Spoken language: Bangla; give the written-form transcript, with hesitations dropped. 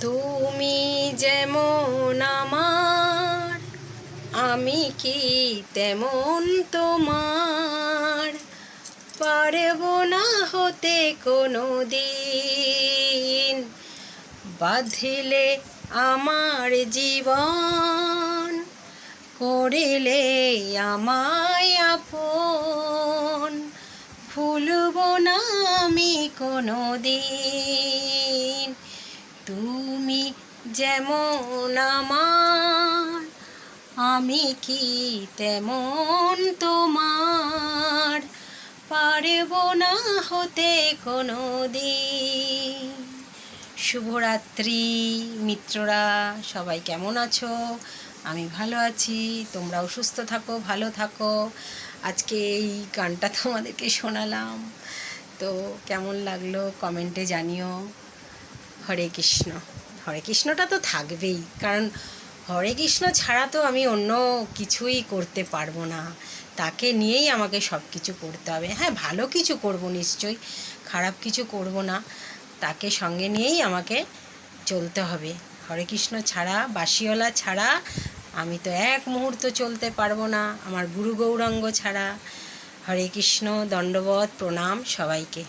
তুমি যেমন আমার, আমি কি তেমন তোমার। পারব না হতে কোনো দিন, বাঁধিলে আমার জীবন, করিলে আমায় আপন। ভুলব না আমি কোনো দিন, তুমি যেমন আমার, আমি কি তেমন তোমার। পারব না হতে কোনো দিন। শুভরাত্রি মিত্ররা, সবাই কেমন আছো? আমি ভালো আছি, তোমরাও সুস্থ থাকো, ভালো থাকো। আজকে এই গানটা তোমাদেরকে শোনালাম, তো কেমন লাগলো কমেন্টে জানিও। হরে কৃষ্ণ। হরে কৃষ্ণটা তো থাকবেই, কারণ হরে কৃষ্ণ ছাড়া তো আমি অন্য কিছুই করতে পারবো না। তাকে নিয়েই আমাকে সব কিছু করতে হবে। হ্যাঁ, ভালো কিছু করব নিশ্চয়ই, খারাপ কিছু করব না। তাকে সঙ্গে নিয়েই আমাকে চলতে হবে। হরে কৃষ্ণ ছাড়া, বাঁশিওয়ালা ছাড়া আমি তো এক মুহূর্ত চলতে পারবো না, আমার গুরু গৌরাঙ্গ ছাড়া। হরে কৃষ্ণ, দণ্ডবত প্রণাম সবাইকে।